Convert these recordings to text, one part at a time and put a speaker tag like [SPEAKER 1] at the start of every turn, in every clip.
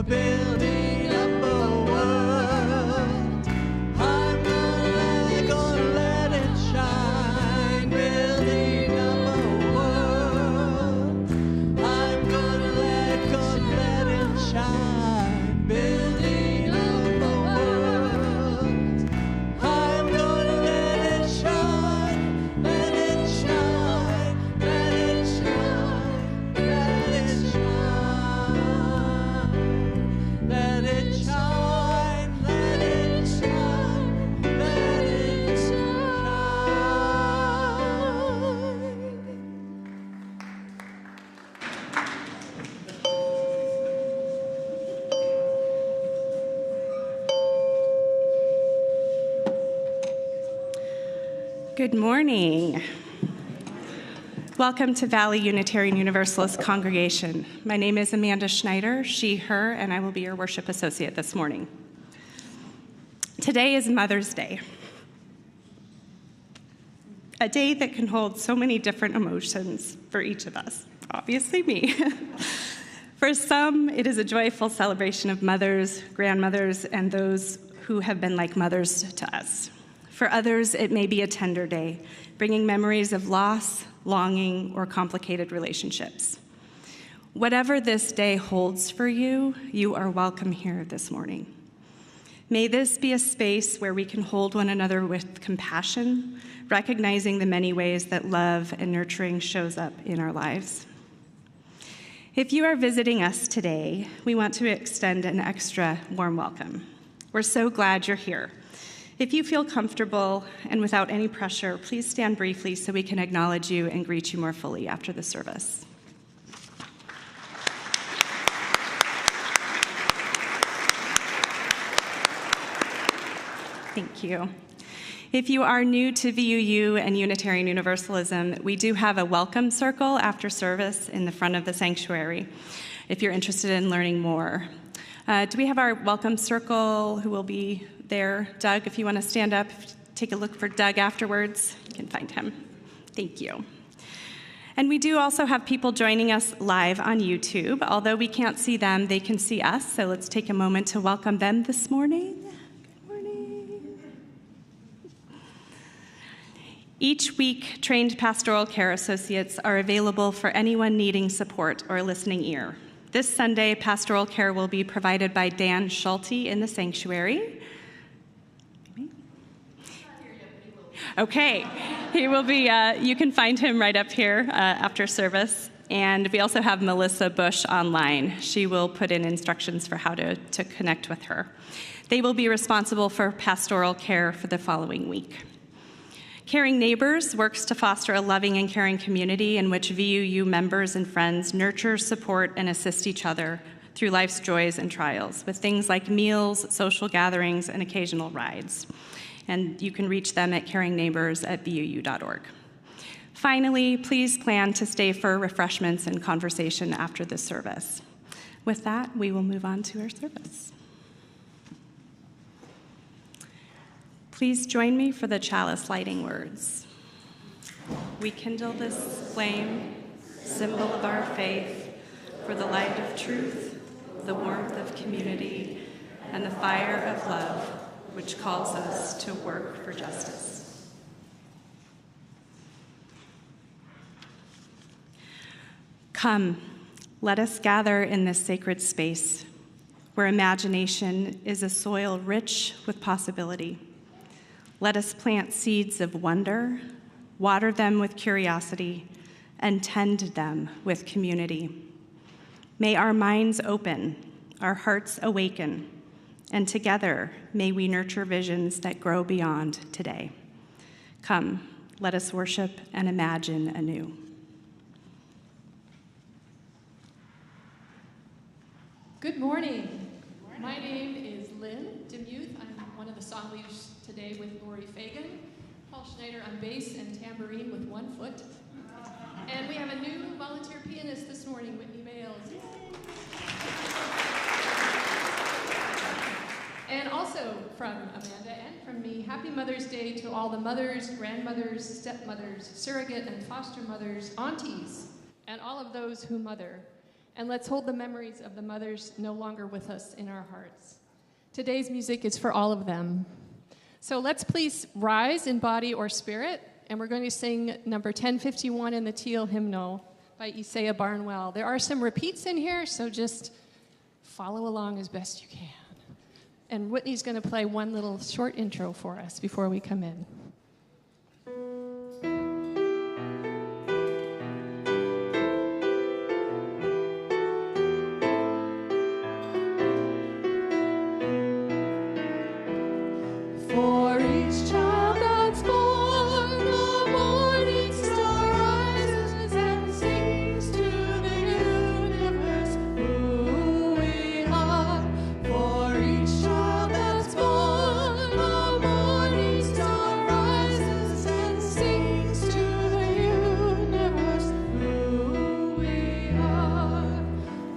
[SPEAKER 1] building up a world. I'm gonna let it shine, building up a world. I'm gonna let it shine, building up a world. I'm gonna let it shine, let it shine, let it shine, let it shine. Let it shine, let it shine, let it shine.
[SPEAKER 2] Good morning. Welcome to Valley Unitarian Universalist Congregation. My name is Amanda Schneider, she, her, and I will be your worship associate this morning. Today is Mother's Day, a day that can hold so many different emotions for each of us, obviously me. For some, it is a joyful celebration of mothers, grandmothers, and those who have been like mothers to us. For others, it may be a tender day, bringing memories of loss, longing, or complicated relationships. Whatever this day holds for you, you are welcome here this morning. May this be a space where we can hold one another with compassion, recognizing the many ways that love and nurturing shows up in our lives. If you are visiting us today, we want to extend an extra warm welcome. We're so glad you're here. If you feel comfortable and without any pressure, please stand briefly so we can acknowledge you and greet you more fully after the service. Thank you. If you are new to VUU and Unitarian Universalism, we do have a welcome circle after service in the front of the sanctuary, if you're interested in learning more. Do we have our welcome circle who will be there? Doug, if you want to stand up, take a look for Doug afterwards, you can find him. Thank you. And we do also have people joining us live on YouTube. Although we can't see them, they can see us, so let's take a moment to welcome them this morning. Good morning. Each week, trained pastoral care associates are available for anyone needing support or a listening ear. This Sunday, pastoral care will be provided by Dan Schulte in the sanctuary. Okay, he will be, you can find him right up here after service. And we also have Melissa Bush online. She will put in instructions for how to connect with her. They will be responsible for pastoral care for the following week. Caring Neighbors works to foster a loving and caring community in which VUU members and friends nurture, support, and assist each other through life's joys and trials with things like meals, social gatherings, and occasional rides. And you can reach them at caringneighbors@vuu.org. Finally, please plan to stay for refreshments and conversation after this service. With that, we will move on to our service. Please join me for the chalice lighting words. We kindle this flame, symbol of our faith, for the light of truth, the warmth of community, and the fire of love, which calls us to work for justice. Come, let us gather in this sacred space, where imagination is a soil rich with possibility. Let us plant seeds of wonder, water them with curiosity, and tend them with community. May our minds open, our hearts awaken, and together may we nurture visions that grow beyond today. Come, let us worship and imagine anew.
[SPEAKER 3] Good morning. My name is Lynn Demuth. I'm one of the song leaders today with Lori Fagan, Paul Schneider on bass and tambourine with one foot. And we have a new volunteer pianist this morning, Whitney Bales. And also from Amanda and from me, happy Mother's Day to all the mothers, grandmothers, stepmothers, surrogate and foster mothers, aunties, and all of those who mother. And let's hold the memories of the mothers no longer with us in our hearts. Today's music is for all of them. So let's please rise in body or spirit, and we're going to sing number 1051 in the Teal Hymnal by Isaiah Barnwell. There are some repeats in here, so just follow along as best you can. And Whitney's going to play one little short intro for us before we come in.
[SPEAKER 1] For each child that's born, a morning star rises and sings to the universe who we are. For each child that's born, a morning star rises and sings to the universe who we are.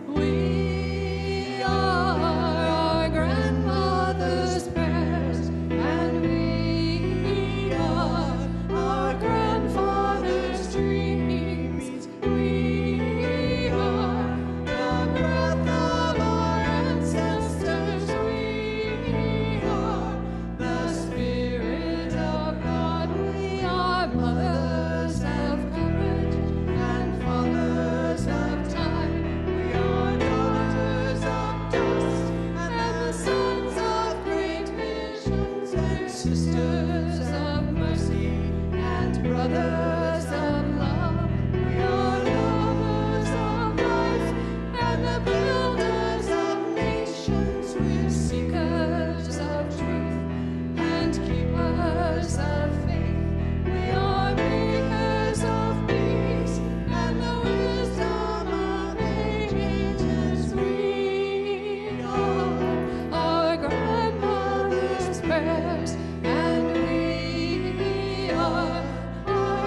[SPEAKER 1] We are our grandmother's prayers, and we are our grandfather's dreams. We are the breath of our ancestors. We are the Spirit of God. We are mothers of courage and fathers of time. We are daughters of dust and the sons of great visions, and sisters of mercy and brothers of love. We are lovers of life and the builders of nations. We're seekers of truth and keepers of faith. We are makers of peace and the wisdom of ages. We are our grandmother's prayers, and we are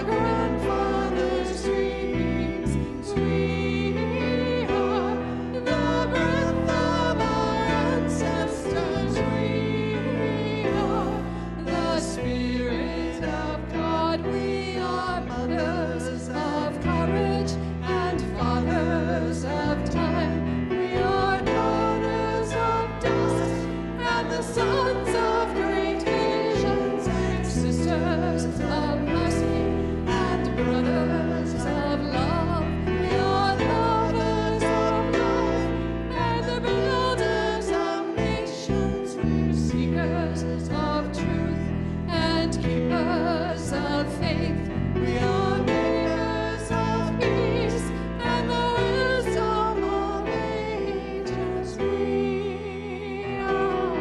[SPEAKER 1] our grandfather's dreams. We are the breath of our ancestors. We are the Spirit of God. We are mothers of courage and fathers of time. We are daughters of dust and the sons of great visions, and sisters of mercy and brothers of love. We are lovers of life and the builders of nations. We're seekers of truth and keepers of faith. We are makers of peace and the wisdom of ages. We are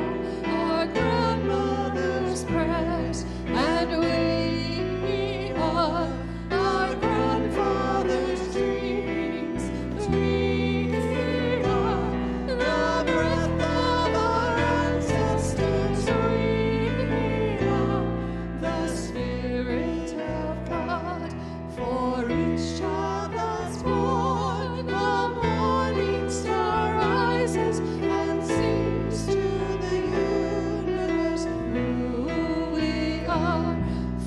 [SPEAKER 1] our grandmother's prayers, and we are our grandfather's dreams. We are the breath of our ancestors. We are the Spirit of God. For each child that's born, the morning star rises and sings to the universe who we are.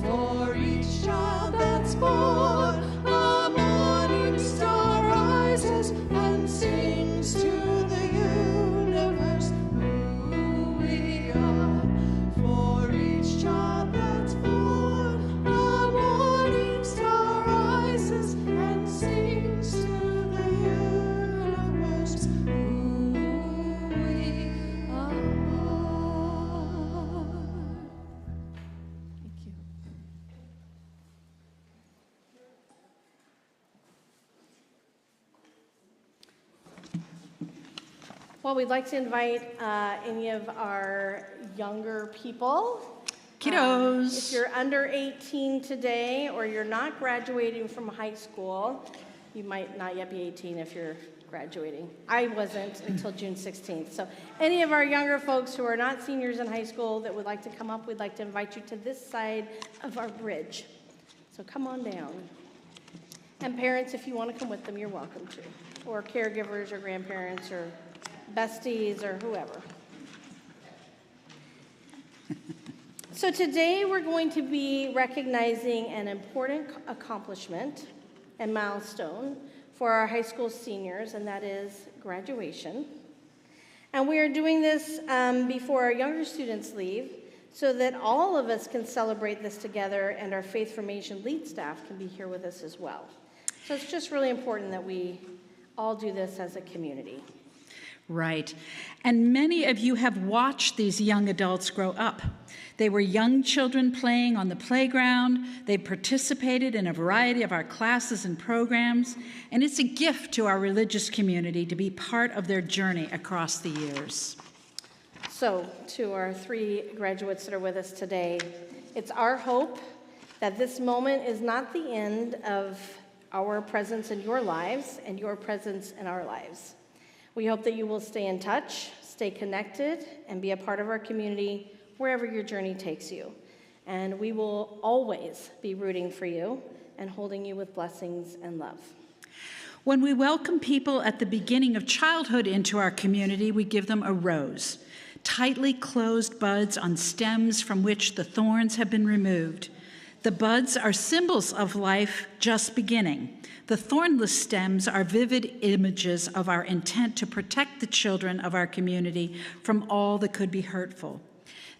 [SPEAKER 1] For each child that's born, a morning star rises and sings to the universe who we are. For each child that's born, a morning star rises and sings to the universe who we are.
[SPEAKER 3] Thank you.
[SPEAKER 4] Well, we'd like to invite any of our younger people.
[SPEAKER 2] Kiddos.
[SPEAKER 4] If you're under 18 today or you're not graduating from high school, you might not yet be 18 if you're graduating. I wasn't until June 16th. So any of our younger folks who are not seniors in high school that would like to come up, we'd like to invite you to this side of our bridge. So come on down. And parents, if you want to come with them, you're welcome to. Or caregivers or grandparents or besties or whoever. So today we're going to be recognizing an important accomplishment and milestone for our high school seniors, and that is graduation. And we are doing this before our younger students leave so that all of us can celebrate this together and our faith formation lead staff can be here with us as well. So it's just really important that we all do this as a community.
[SPEAKER 5] Right. And many of you have watched these young adults grow up. They were young children playing on the playground. They participated in a variety of our classes and programs. And it's a gift to our religious community to be part of their journey across the years.
[SPEAKER 4] So, to our 3 graduates that are with us today, it's our hope that this moment is not the end of our presence in your lives and your presence in our lives. We hope that you will stay in touch, stay connected, and be a part of our community wherever your journey takes you. And we will always be rooting for you and holding you with blessings and love.
[SPEAKER 5] When we welcome people at the beginning of childhood into our community, we give them a rose, tightly closed buds on stems from which the thorns have been removed. The buds are symbols of life just beginning. The thornless stems are vivid images of our intent to protect the children of our community from all that could be hurtful.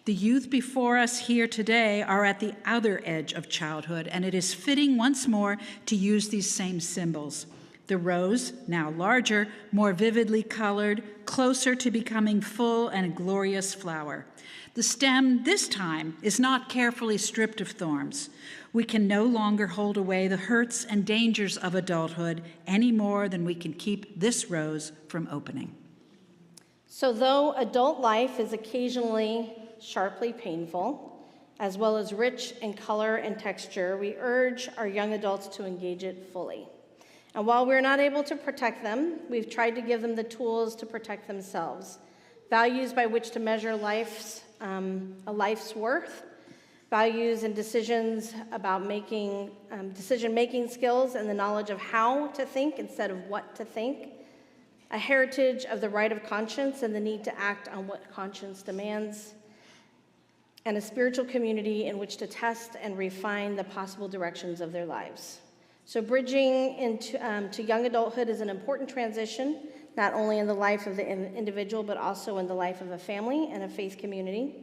[SPEAKER 5] The youth before us here today are at the other edge of childhood, and it is fitting once more to use these same symbols. The rose, now larger, more vividly colored, closer to becoming full and a glorious flower. The stem, this time, is not carefully stripped of thorns. We can no longer hold away the hurts and dangers of adulthood any more than we can keep this rose from opening.
[SPEAKER 4] So though adult life is occasionally sharply painful, as well as rich in color and texture, we urge our young adults to engage it fully. And while we're not able to protect them, we've tried to give them the tools to protect themselves, values by which to measure a life's worth, values and decisions about decision-making skills and the knowledge of how to think instead of what to think, a heritage of the right of conscience and the need to act on what conscience demands, and a spiritual community in which to test and refine the possible directions of their lives. So bridging into to young adulthood is an important transition, not only in the life of the individual, but also in the life of a family and a faith community.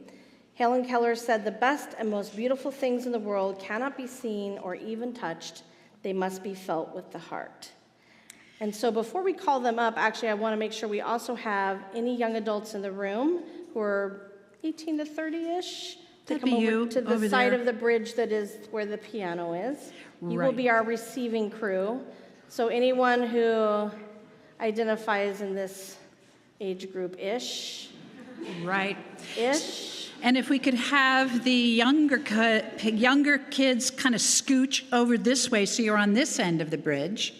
[SPEAKER 4] Helen Keller said, "The best and most beautiful things in the world cannot be seen or even touched. They must be felt with the heart." And so before we call them up, actually, I want to make sure we also have any young adults in the room who are 18 to 30-ish to come over to the side of the bridge that is where the piano is. You will be our receiving crew. So anyone who identifies in this age group-ish.
[SPEAKER 5] Right.
[SPEAKER 4] Ish.
[SPEAKER 5] And if we could have the younger kids kind of scooch over this way so you're on this end of the bridge.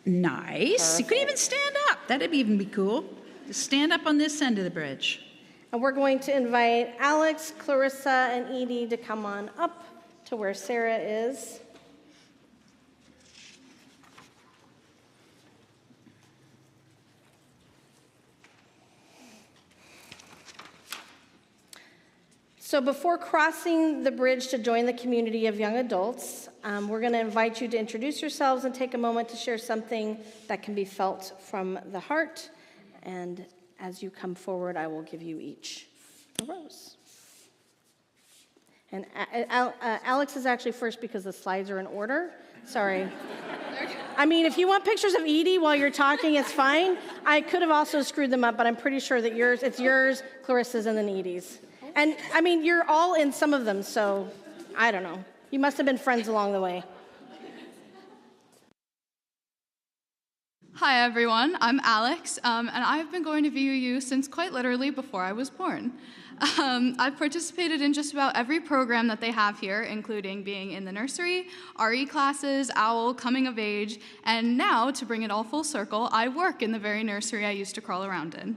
[SPEAKER 5] Nice.
[SPEAKER 4] Perfect.
[SPEAKER 5] You could even stand up. That'd even be cool. Just stand up on this end of the bridge.
[SPEAKER 4] And we're going to invite Alex, Clarissa, and Edie to come on up to where Sarah is. So before crossing the bridge to join the community of young adults, we're going to invite you to introduce yourselves and take a moment to share something that can be felt from the heart. And as you come forward, I will give you each a rose. And Alex is actually first because the slides are in order. Sorry. I mean, if you want pictures of Edie while you're talking, it's fine. I could have also screwed them up, but I'm pretty sure that it's yours, Clarissa's, and then Edie's. And, I mean, you're all in some of them, so I don't know. You must have been friends along the way.
[SPEAKER 6] Hi, everyone. I'm Alex, and I've been going to VUU since quite literally before I was born. I've participated in just about every program that they have here, including being in the nursery, RE classes, OWL, coming of age, and now, to bring it all full circle, I work in the very nursery I used to crawl around in.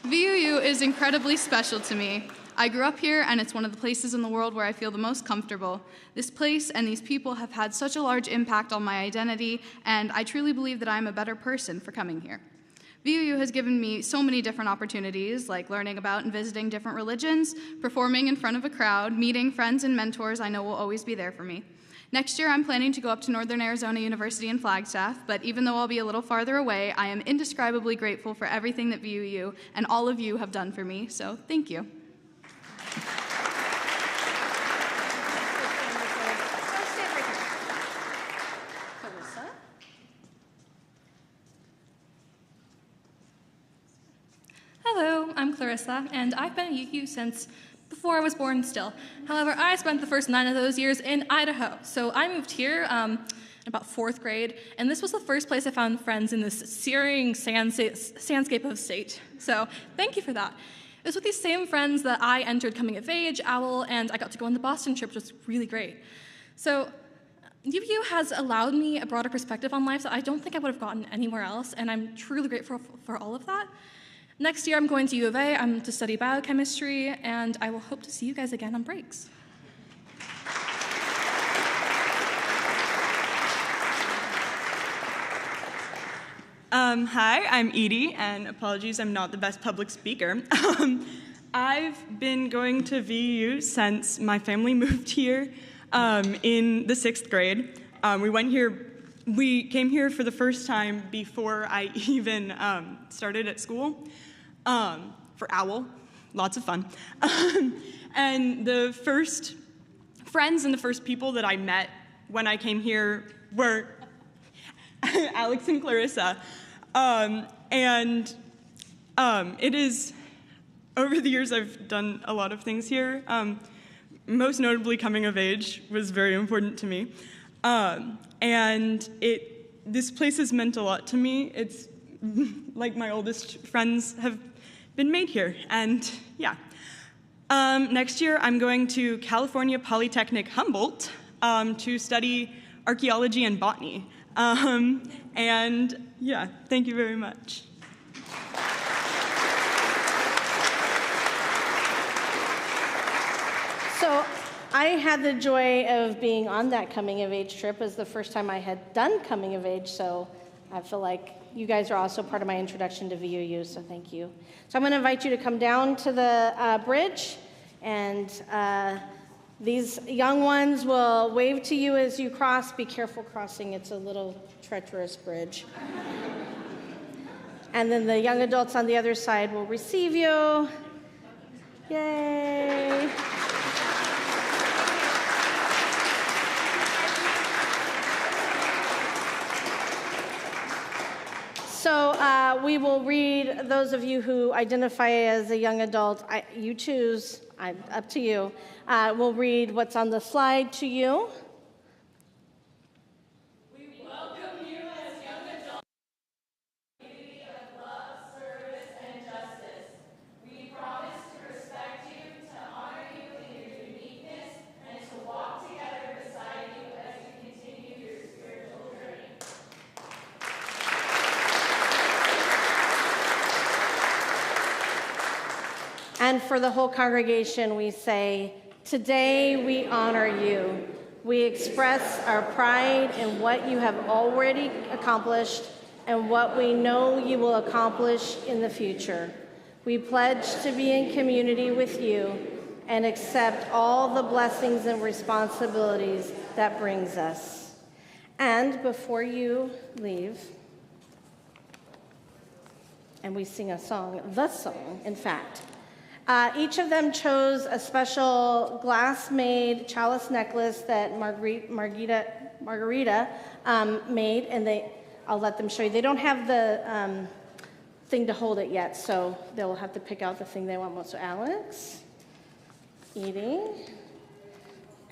[SPEAKER 6] VUU is incredibly special to me. I grew up here, and it's one of the places in the world where I feel the most comfortable. This place and these people have had such a large impact on my identity, and I truly believe that I'm a better person for coming here. VUU has given me so many different opportunities, like learning about and visiting different religions, performing in front of a crowd, meeting friends and mentors I know will always be there for me. Next year, I'm planning to go up to Northern Arizona University in Flagstaff, but even though I'll be a little farther away, I am indescribably grateful for everything that VUU and all of you have done for me, so thank you.
[SPEAKER 7] Hello, I'm Clarissa, and I've been at UU since before I was born still. However, I spent the first 9 of those years in Idaho. So I moved here in about 4th grade, and this was the first place I found friends in this searing sandscape of state. So thank you for that. It was with these same friends that I entered Coming of Age, OWL, and I got to go on the Boston trip, which was really great. So UVU has allowed me a broader perspective on life that I don't think I would have gotten anywhere else, and I'm truly grateful for all of that. Next year, I'm going to U of A. I'm to study biochemistry, and I will hope to see you guys again on breaks.
[SPEAKER 8] Hi, I'm Edie, and apologies, I'm not the best public speaker. I've been going to VUU since my family moved here in the 6th grade. We came here for the first time before I even started at school for OWL, lots of fun. And the first friends and the first people that I met when I came here were Alex and Clarissa. It is, over the years I've done a lot of things here. Most notably coming of age was very important to me. This place has meant a lot to me. It's like my oldest friends have been made here, and yeah. Next year, I'm going to California Polytechnic Humboldt to study archaeology and botany. And yeah, thank you very much.
[SPEAKER 4] So I had the joy of being on that coming of age trip. It was the first time I had done coming of age, so I feel like you guys are also part of my introduction to VUU, so thank you. So I'm going to invite you to come down to the bridge, and these young ones will wave to you as you cross. Be careful crossing, it's a little treacherous bridge. And then the young adults on the other side will receive you. Yay! So we will read, those of you who identify as a young adult, you choose, up to you. We'll read what's on the slide to you.
[SPEAKER 1] We welcome you as young adults to a community of love, service, and justice. We promise to respect you, to honor you in your uniqueness, and to walk together beside you as you continue your spiritual journey.
[SPEAKER 4] And for the whole congregation, we say, today we honor you. We express our pride in what you have already accomplished and what we know you will accomplish in the future. We pledge to be in community with you and accept all the blessings and responsibilities that brings us. And before you leave, and we sing a song, the song, in fact, each of them chose a special glass-made chalice necklace that Margarita made, and I'll let them show you. They don't have the thing to hold it yet, so they'll have to pick out the thing they want most. So Alex, Edie,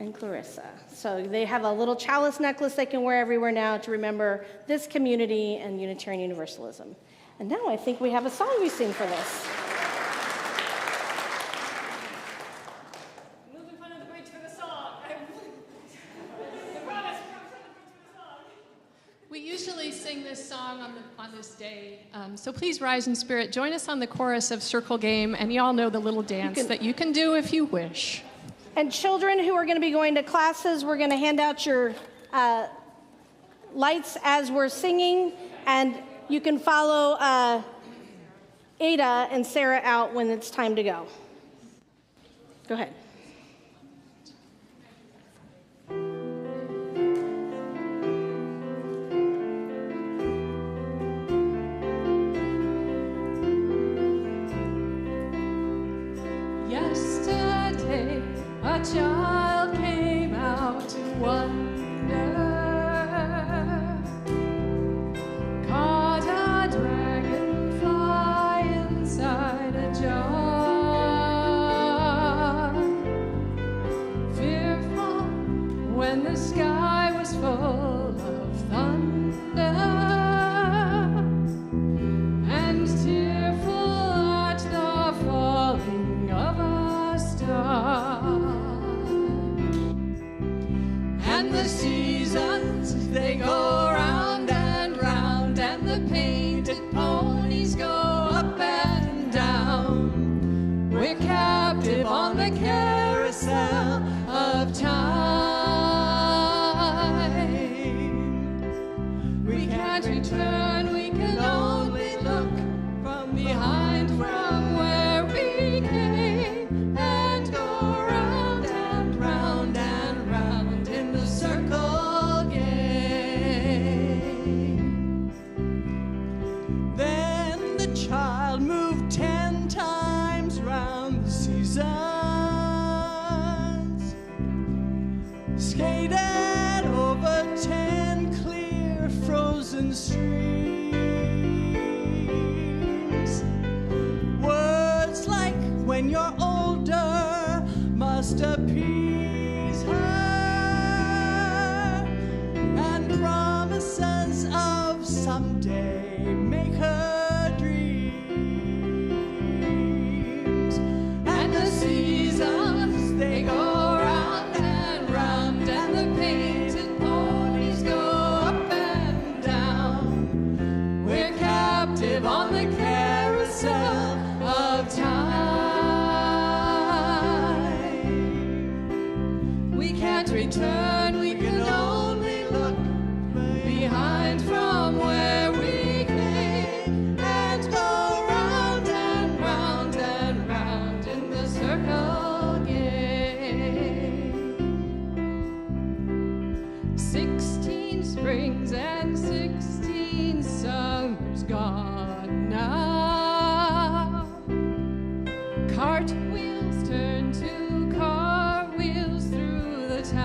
[SPEAKER 4] and Clarissa. So they have a little chalice necklace they can wear everywhere now to remember this community and Unitarian Universalism. And now I think we have a song we sing for this.
[SPEAKER 3] We usually sing this song on this day, so please rise in spirit. Join us on the chorus of Circle Game, and you all know the little dance that you can do if you wish.
[SPEAKER 4] And children who are going to be going to classes, we're going to hand out your lights as we're singing, and you can follow Ada and Sarah out when it's time to go. Go ahead.
[SPEAKER 3] child came out to wonder, caught a dragonfly inside a jar. Fearful when the sky was full of thunder, and tearful at the falling of a star. And the seasons, they go round and round, and the painted ponies go up and down. We're captive on the carousel of time. We can't return, we can only look from behind, from where we came, and go round and round and round in the circle game.
[SPEAKER 9] Then the child moved 10 times round the seasons, skated over 10 clear frozen streams. Words like "when you're older" must appease her, and promises of someday make her dreams. And the seasons, they go round and round, and the painted ponies go up and down. We're captive on the carousel of time. We can't return, we can only look behind from where we came, and go round and round and round in the circle game. 16 springs and 16 summers gone now. Cartwheels turn to cartwheels through the town,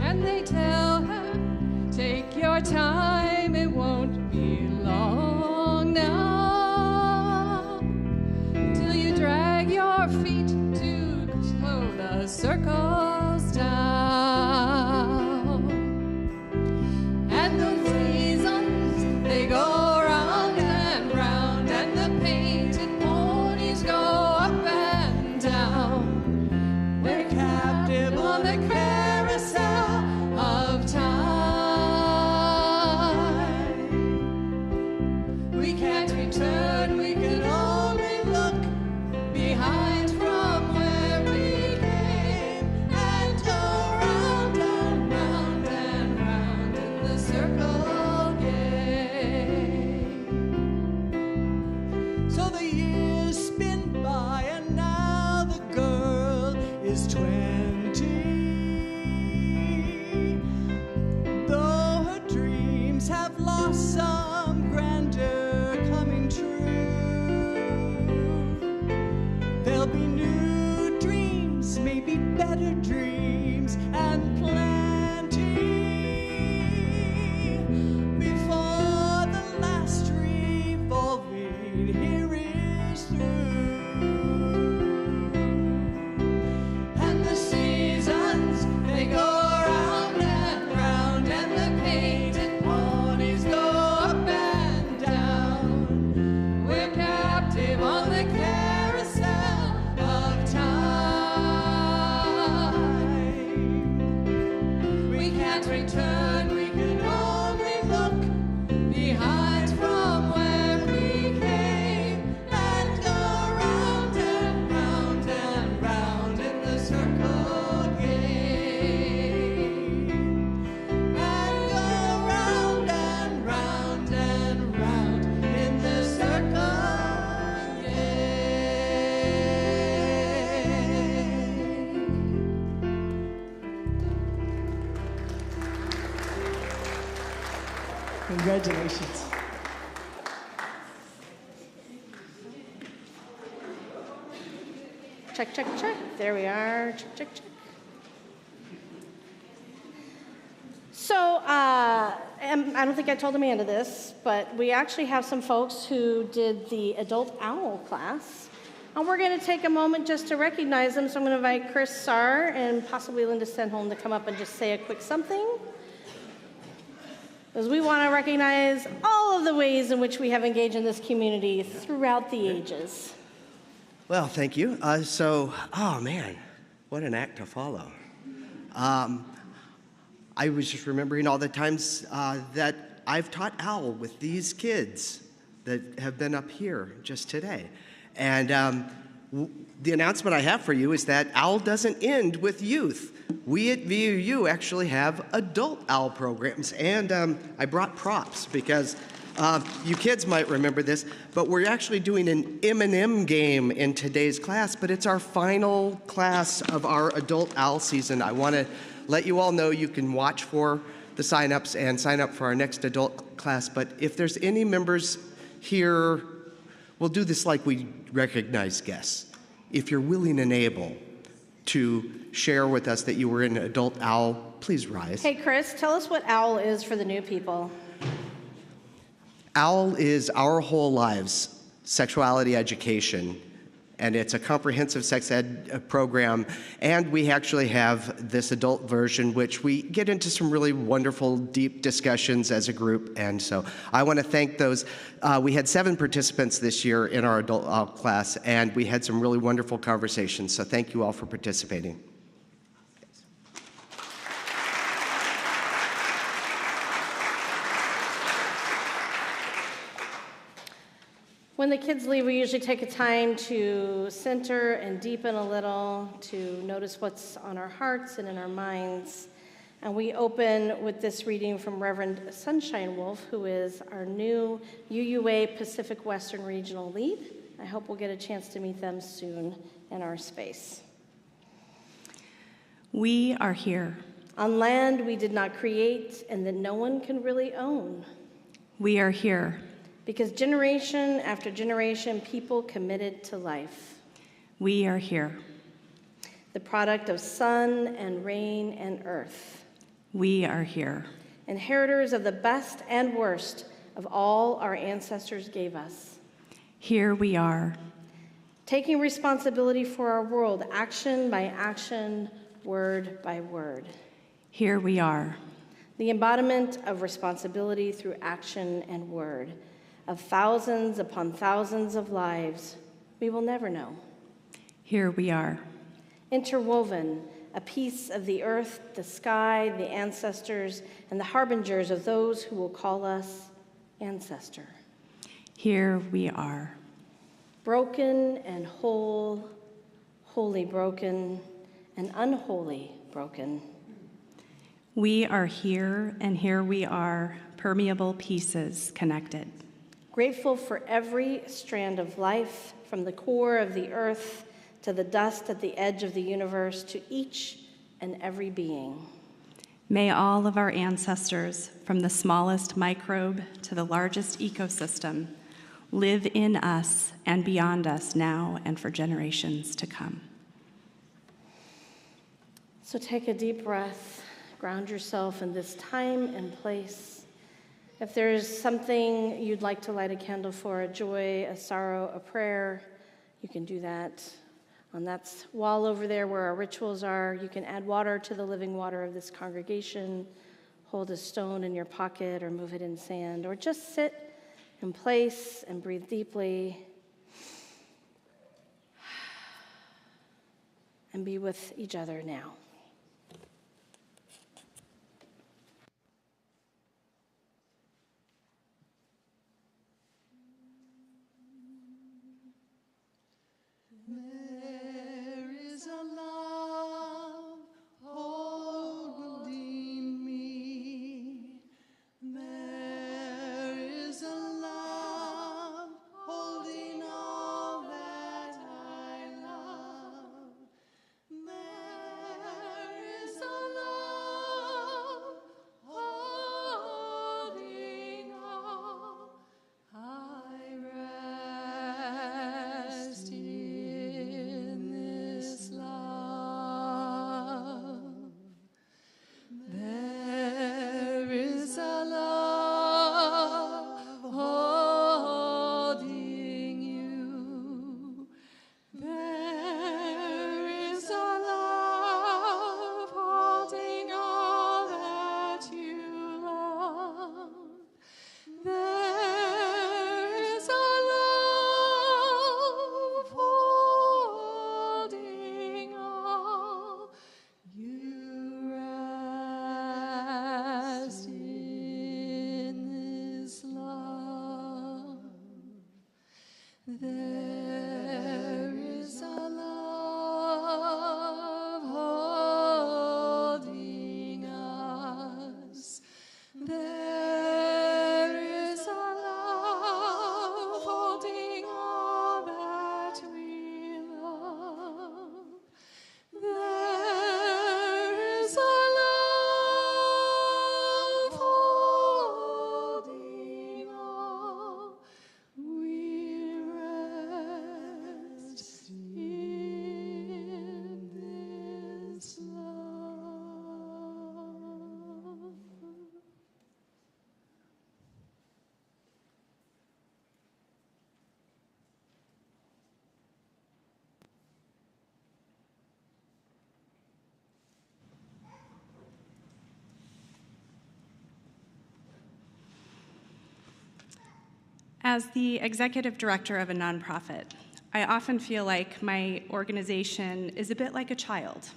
[SPEAKER 9] and they tell her, take your time, it won't be long now, till you drag your feet to slow the circles down. And the seasons, they go round and round, and the painted ponies go up and down. We're captive on the carousel of time. We can't return, we can only look behind from where we came, and go round and round and round in the circle game. So the years spin by, and now the girl is 20. Though her dreams have lost some grandeur coming true, there'll be new dreams, maybe better dreams, and plenty, before the last revolving here is through. And the seasons, they go round and round, and the painted ponies go up and down. We're captive on the carousel of time. We can't return, we can only look behind from where we came, and go round and round and round in the circle game. And go round and round and round in the circle game. Congratulations.
[SPEAKER 4] Check, check, check. There we are. Check, check, check. So, I don't think I told Amanda this, but we actually have some folks who did the adult owl class. And we're going to take a moment just to recognize them. So I'm going to invite Chris Sarr and possibly Linda Stenholm to come up and just say a quick something. Because we want to recognize all of the ways in which we have engaged in this community throughout the ages.
[SPEAKER 10] Well, thank you. Oh man, what an act to follow. I was just remembering all the times that I've taught OWL with these kids that have been up here just today. And the announcement I have for you is that OWL doesn't end with youth. We at VUU actually have adult OWL programs. And I brought props because you kids might remember this, but we're actually doing an M&M game in today's class, but it's our final class of our adult OWL season. I want to let you all know you can watch for the sign-ups and sign up for our next adult class. But if there's any members here, we'll do this like we recognize guests. If you're willing and able to share with us that you were in adult OWL, please rise.
[SPEAKER 4] Hey, Chris, tell us what OWL is for the new people.
[SPEAKER 10] OWL is Our Whole Lives Sexuality Education, and it's a comprehensive sex ed program, and we actually have this adult version, which we get into some really wonderful, deep discussions as a group, and so I want to thank those. We had 7 participants this year in our adult class, and we had some really wonderful conversations, so thank you all for participating.
[SPEAKER 4] When the kids leave, we usually take a time to center and deepen a little, to notice what's on our hearts and in our minds. And we open with this reading from Reverend Sunshine Wolf, who is our new UUA Pacific Western Regional Lead. I hope we'll get a chance to meet them soon in our space.
[SPEAKER 2] We are here.
[SPEAKER 4] On land we did not create and that no one can really own.
[SPEAKER 2] We are here.
[SPEAKER 4] Because generation after generation, people committed to life.
[SPEAKER 2] We are here.
[SPEAKER 4] The product of sun and rain and earth.
[SPEAKER 2] We are here.
[SPEAKER 4] Inheritors of the best and worst of all our ancestors gave us.
[SPEAKER 2] Here we are.
[SPEAKER 4] Taking responsibility for our world, action by action, word by word.
[SPEAKER 2] Here we are.
[SPEAKER 4] The embodiment of responsibility through action and word. Of thousands upon thousands of lives we will never know.
[SPEAKER 2] Here we are.
[SPEAKER 4] Interwoven, a piece of the earth, the sky, the ancestors, and the harbingers of those who will call us ancestor.
[SPEAKER 2] Here we are.
[SPEAKER 4] Broken and whole, wholly broken, and unholy broken.
[SPEAKER 2] We are here, and here we are, permeable pieces connected.
[SPEAKER 4] Grateful for every strand of life, from the core of the earth to the dust at the edge of the universe, to each and every being.
[SPEAKER 2] May all of our ancestors, from the smallest microbe to the largest ecosystem, live in us and beyond us now and for generations to come. So take a deep breath, ground yourself in this time and place. If there's something you'd like to light a candle for, a joy, a sorrow, a prayer, you can do that. On that wall over there where our rituals are, you can add water to the living water of this congregation, hold a stone in your pocket or move it in sand, or just sit in place and breathe deeply and be with each other now.
[SPEAKER 9] There is a love holding me. There is a love holding all that I love. There
[SPEAKER 2] As the executive director of a nonprofit, I often feel like my organization is a bit like a child.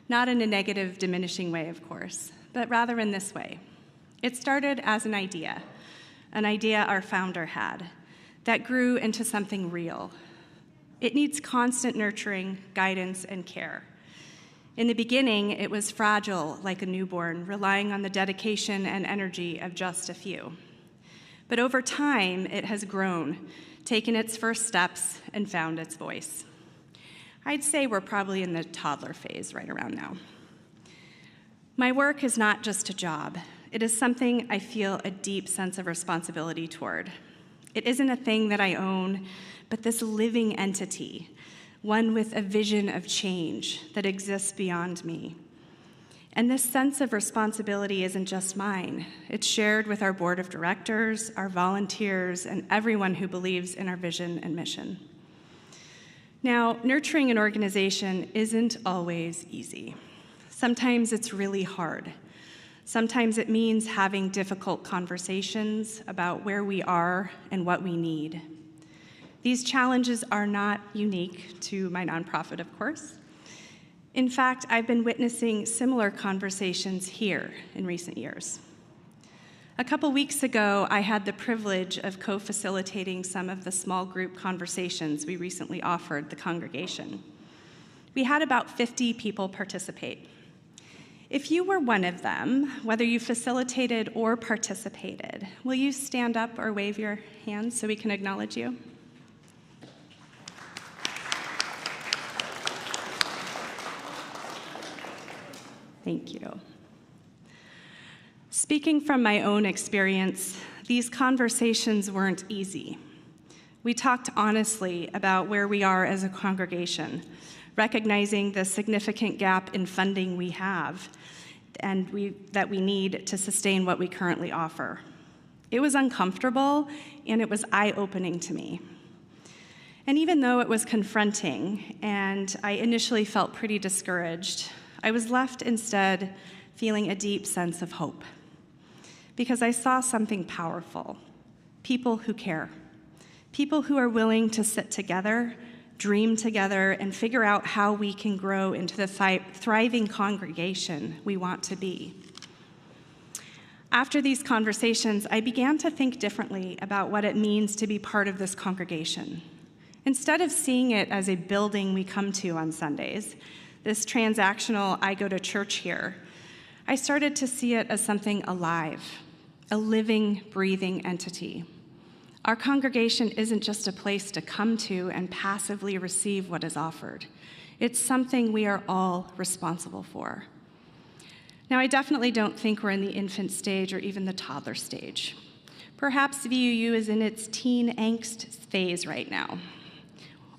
[SPEAKER 2] Not in a negative, diminishing way, of course, but rather in this way. It started as an idea our founder had, that grew into something real. It needs constant nurturing, guidance, and care. In the beginning, it was fragile like a newborn, relying on the dedication and energy of just a few. But over time, it has grown, taken its first steps, and found its voice. I'd say we're probably in the toddler phase right around now. My work is not just a job. It is something I feel a deep sense of responsibility toward. It isn't a thing that I own, but this living entity, one with a vision of change that exists beyond me. And this sense of responsibility isn't just mine. It's shared with our board of directors, our volunteers, and everyone who believes in our vision and mission. Now, nurturing an organization isn't always easy. Sometimes it's really hard. Sometimes it means having difficult conversations about where we are and what we need. These challenges are not unique to my nonprofit, of course. In fact, I've been witnessing similar conversations here in recent years. A couple weeks ago, I had the privilege of co-facilitating some of the small group conversations we recently offered the congregation. We had about 50 people participate. If you were one of them, whether you facilitated or participated, will you stand up or wave your hand so we can acknowledge you? Thank you. Speaking from my own experience, these conversations weren't easy. We talked honestly about where we are as a congregation, recognizing the significant gap in funding we have and that we need to sustain what we currently offer. It was uncomfortable and it was eye-opening to me. And even though it was confronting and I initially felt pretty discouraged, I was left instead feeling a deep sense of hope because I saw something powerful, people who care, people who are willing to sit together, dream together, and figure out how we can grow into the thriving congregation we want to be. After these conversations, I began to think differently about what it means to be part of this congregation. Instead of seeing it as a building we come to on Sundays, this transactional, I go to church here, I started to see it as something alive, a living, breathing entity. Our congregation isn't just a place to come to and passively receive what is offered. It's something we are all responsible for. Now, I definitely don't think we're in the infant stage or even the toddler stage. Perhaps VUU is in its teen angst phase right now.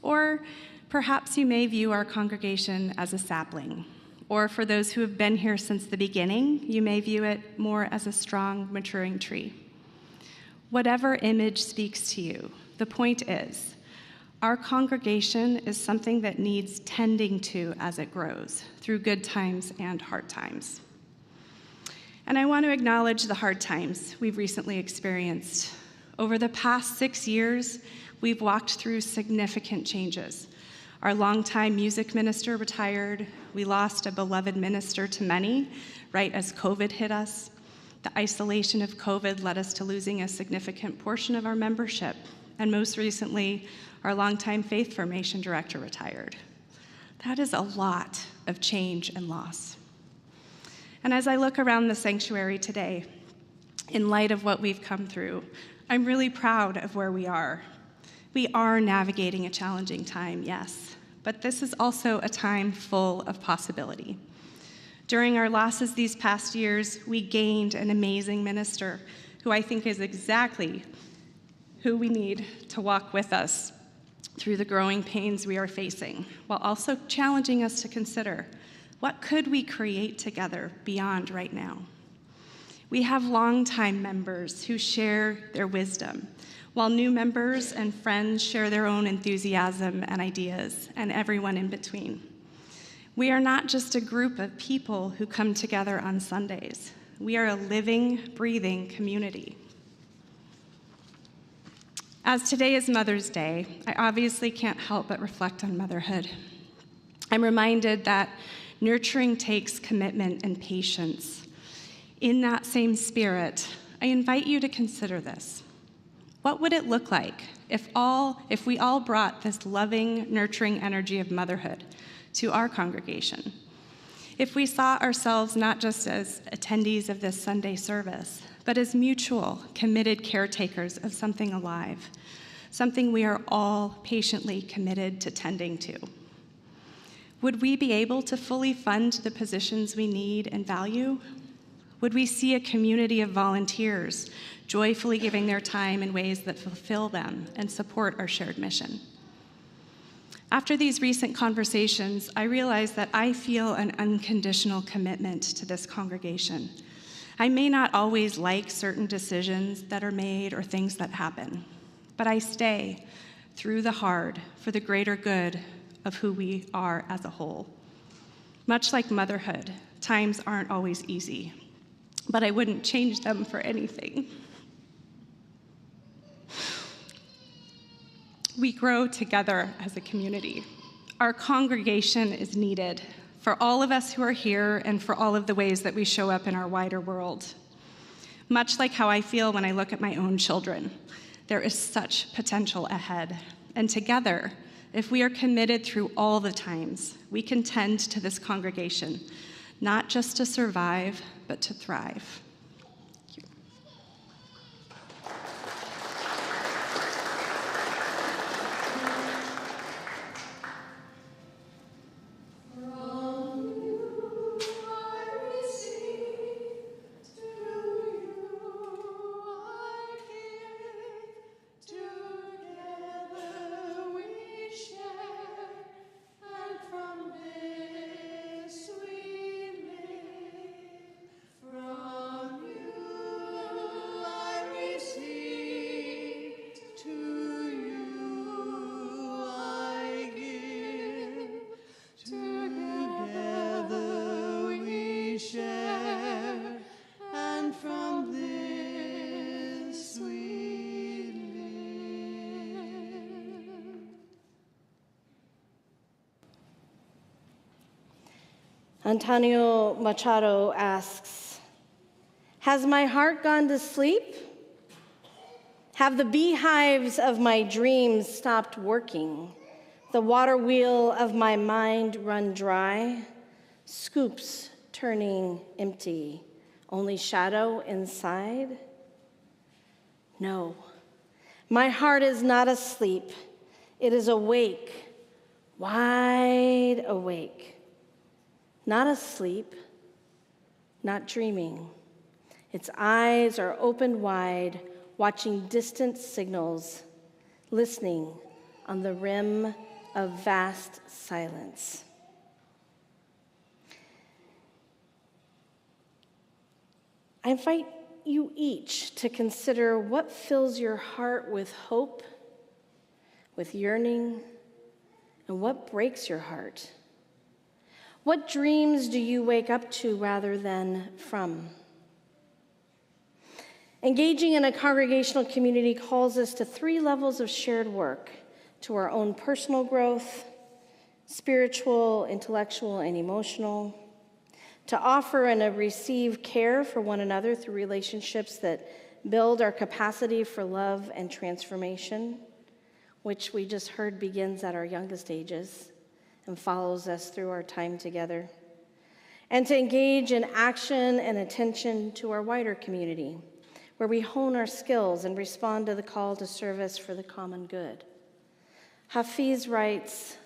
[SPEAKER 2] Or perhaps you may view our congregation as a sapling. Or for those who have been here since the beginning, you may view it more as a strong, maturing tree. Whatever image speaks to you, the point is, our congregation is something that needs tending to as it grows, through good times and hard times. And I want to acknowledge the hard times we've recently experienced. Over the past 6 years, we've walked through significant changes. Our longtime music minister retired. We lost a beloved minister to many, right as COVID hit us. The isolation of COVID led us to losing a significant portion of our membership. And most recently, our longtime faith formation director retired. That is a lot of change and loss. And as I look around the sanctuary today, in light of what we've come through, I'm really proud of where we are. We are navigating a challenging time, yes, but this is also a time full of possibility. During our losses these past years, we gained an amazing minister who I think is exactly who we need to walk with us through the growing pains we are facing, while also challenging us to consider, what could we create together beyond right now? We have longtime members who share their wisdom, while new members and friends share their own enthusiasm and ideas, and everyone in between. We are not just a group of people who come together on Sundays. We are a living, breathing community. As today is Mother's Day, I obviously can't help but reflect on motherhood. I'm reminded that nurturing takes commitment and patience. In that same spirit, I invite you to consider this. What would it look like if we all brought this loving, nurturing energy of motherhood to our congregation? If we saw ourselves not just as attendees of this Sunday service, but as mutual, committed caretakers of something alive, something we are all patiently committed to tending to. Would we be able to fully fund the positions we need and value? Would we see a community of volunteers joyfully giving their time in ways that fulfill them and support our shared mission? After these recent conversations, I realize that I feel an unconditional commitment to this congregation. I may not always like certain decisions that are made or things that happen, but I stay through the hard for the greater good of who we are as a whole. Much like motherhood, times aren't always easy, but I wouldn't change them for anything. We grow together as a community. Our congregation is needed for all of us who are here and for all of the ways that we show up in our wider world. Much like how I feel when I look at my own children, there is such potential ahead. And together, if we are committed through all the times, we can tend to this congregation, not just to survive, but to thrive. Thank you.
[SPEAKER 4] Antonio Machado asks, has my heart gone to sleep? Have the beehives of my dreams stopped working? The water wheel of my mind run dry? Scoops turning empty, only shadow inside? No, my heart is not asleep. It is awake, wide awake. Not asleep, not dreaming. Its eyes are opened wide, watching distant signals, listening on the rim of vast silence. I invite you each to consider what fills your heart with hope, with yearning, and what breaks your heart. What dreams do you wake up to rather than from? Engaging in a congregational community calls us to 3 levels of shared work: to our own personal growth, spiritual, intellectual, and emotional, to offer and receive care for one another through relationships that build our capacity for love and transformation, which we just heard begins at our youngest ages and follows us through our time together, and to engage in action and attention to our wider community, where we hone our skills and respond to the call to service for the common good. Hafiz writes,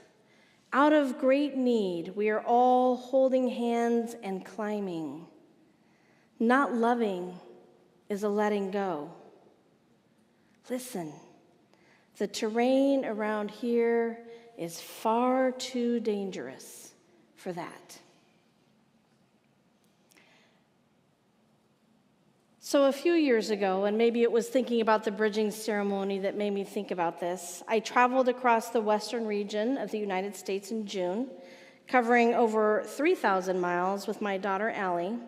[SPEAKER 4] out of great need, we are all holding hands and climbing. Not loving is a letting go. Listen, the terrain around here is far too dangerous for that. So a few years ago, and maybe it was thinking about the bridging ceremony that made me think about this, I traveled across the western region of the United States in June, covering over 3,000 miles with my daughter Allie,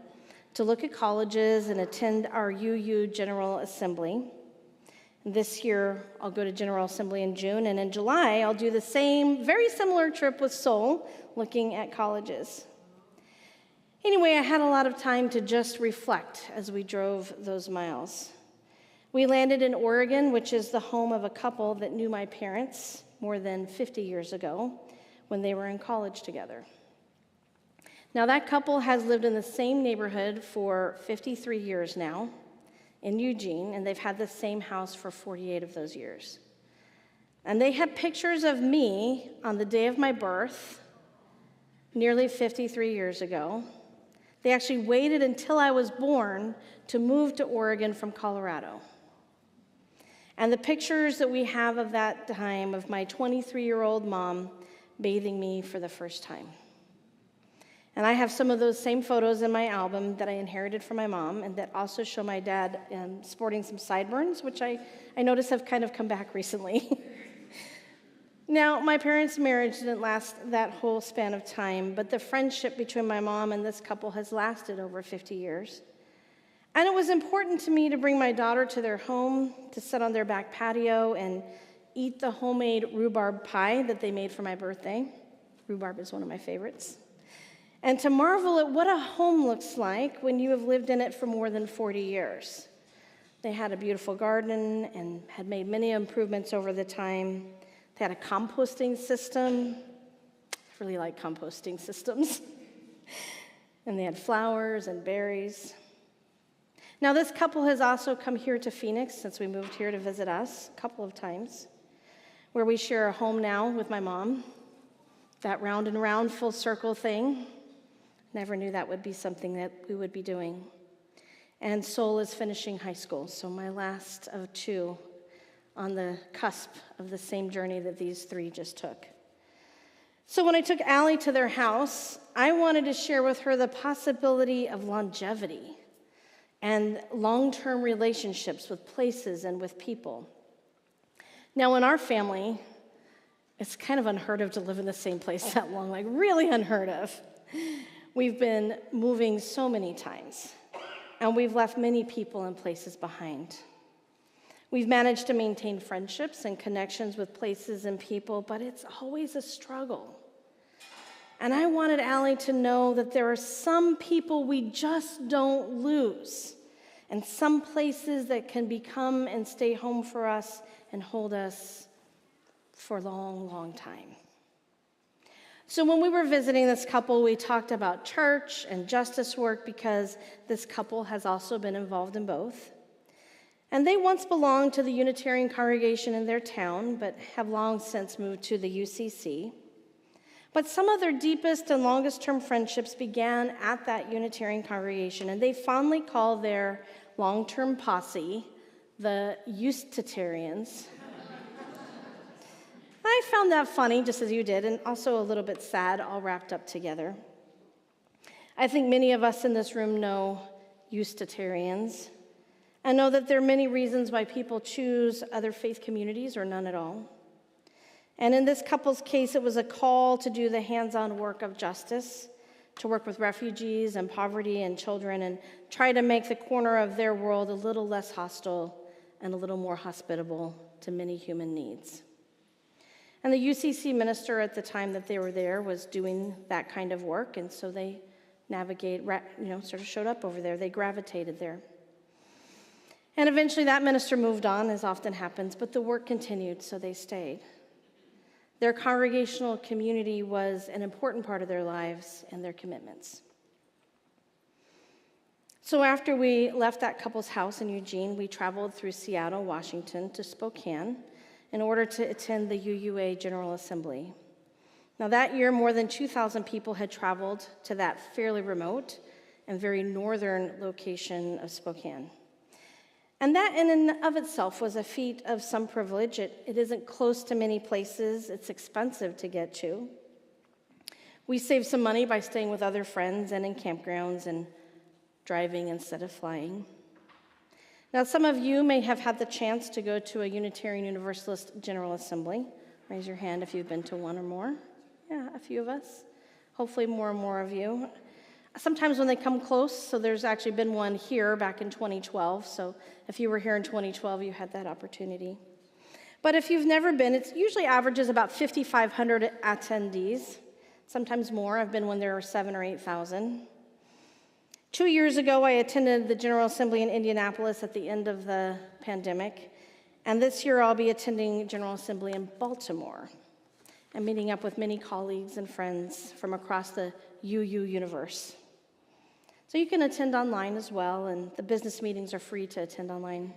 [SPEAKER 4] to look at colleges and attend our UU General Assembly. This year, I'll go to General Assembly in June, and in July, I'll do the same, very similar trip with Seoul, looking at colleges. Anyway, I had a lot of time to just reflect as we drove those miles. We landed in Oregon, which is the home of a couple that knew my parents more than 50 years ago when they were in college together. Now, that couple has lived in the same neighborhood for 53 years now in Eugene, and they've had the same house for 48 of those years. And they have pictures of me on the day of my birth, nearly 53 years ago. They actually waited until I was born to move to Oregon from Colorado. And the pictures that we have of that time of my 23-year-old mom bathing me for the first time. And I have some of those same photos in my album that I inherited from my mom and that also show my dad sporting some sideburns, which I notice have kind of come back recently. Now, my parents' marriage didn't last that whole span of time, but the friendship between my mom and this couple has lasted over 50 years. And it was important to me to bring my daughter to their home, to sit on their back patio and eat the homemade rhubarb pie that they made for my birthday. Rhubarb is one of my favorites. And to marvel at what a home looks like when you have lived in it for more than 40 years. They had a beautiful garden and had made many improvements over the time. They had a composting system. I really like composting systems. And they had flowers and berries. Now, this couple has also come here to Phoenix since we moved here to visit us a couple of times, where we share a home now with my mom. That round and round full circle thing. Never knew that would be something that we would be doing. And Sol is finishing high school, so my last of two on the cusp of the same journey that these three just took. So when I took Allie to their house, I wanted to share with her the possibility of longevity and long-term relationships with places and with people. Now, in our family, it's kind of unheard of to live in the same place that long, like really unheard of. We've been moving so many times, and we've left many people and places behind. We've managed to maintain friendships and connections with places and people, but it's always a struggle. And I wanted Allie to know that there are some people we just don't lose, and some places that can become and stay home for us and hold us for a long, long time. So when we were visiting this couple, we talked about church and justice work because this couple has also been involved in both. And they once belonged to the Unitarian congregation in their town, but have long since moved to the UCC. But some of their deepest and longest-term friendships began at that Unitarian congregation, and they fondly call their long-term posse the Eustatarians. I found that funny, just as you did, and also a little bit sad, all wrapped up together. I think many of us in this room know Eustatarians and know that there are many reasons why people choose other faith communities or none at all. And in this couple's case, it was a call to do the hands-on work of justice, to work with refugees and poverty and children and try to make the corner of their world a little less hostile and a little more hospitable to many human needs. And the UCC minister at the time that they were there was doing that kind of work, and so they sort of showed up over there. They gravitated there. And eventually that minister moved on, as often happens, but the work continued, so they stayed. Their congregational community was an important part of their lives and their commitments. So after we left that couple's house in Eugene, we traveled through Seattle, Washington, to Spokane in order to attend the UUA General Assembly. Now that year, more than 2,000 people had traveled to that fairly remote and very northern location of Spokane. And that in and of itself was a feat of some privilege. It isn't close to many places. It's expensive to get to. We saved some money by staying with other friends and in campgrounds and driving instead of flying. Now, some of you may have had the chance to go to a Unitarian Universalist General Assembly. Raise your hand if you've been to one or more. Yeah, a few of us. Hopefully more and more of you. Sometimes when they come close, so there's actually been one here back in 2012, so if you were here in 2012, you had that opportunity. But if you've never been, it usually averages about 5,500 attendees, sometimes more. I've been when there were 7,000 or 8,000. 2 years ago, I attended the General Assembly in Indianapolis at the end of the pandemic, and this year I'll be attending General Assembly in Baltimore and meeting up with many colleagues and friends from across the UU universe. So you can attend online as well, and the business meetings are free to attend online.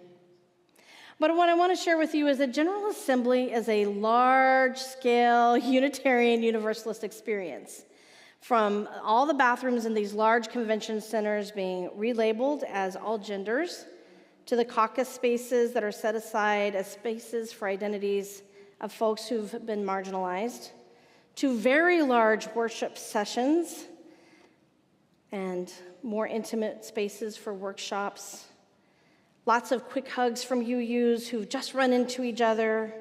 [SPEAKER 4] But what I want to share with you is that General Assembly is a large-scale Unitarian Universalist experience. From all the bathrooms in these large convention centers being relabeled as all genders, to the caucus spaces that are set aside as spaces for identities of folks who've been marginalized, to very large worship sessions and more intimate spaces for workshops, lots of quick hugs from UUs who've just run into each other,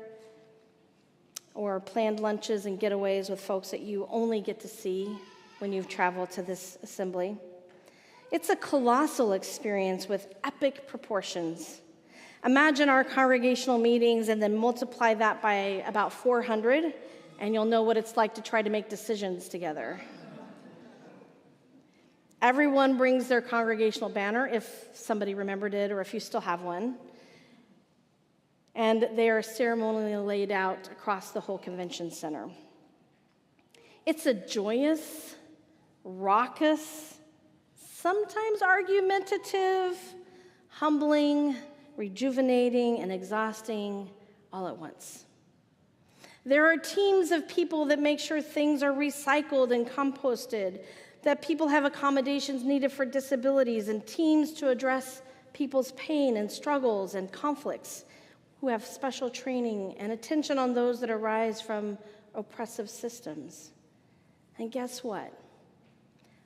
[SPEAKER 4] or planned lunches and getaways with folks that you only get to see when you've traveled to this assembly. It's a colossal experience with epic proportions. Imagine our congregational meetings and then multiply that by about 400, and you'll know what it's like to try to make decisions together. Everyone brings their congregational banner, if somebody remembered it or if you still have one. And they are ceremonially laid out across the whole convention center. It's a joyous, raucous, sometimes argumentative, humbling, rejuvenating, and exhausting all at once. There are teams of people that make sure things are recycled and composted, that people have accommodations needed for disabilities, and teams to address people's pain and struggles and conflicts, who have special training and attention on those that arise from oppressive systems. And guess what?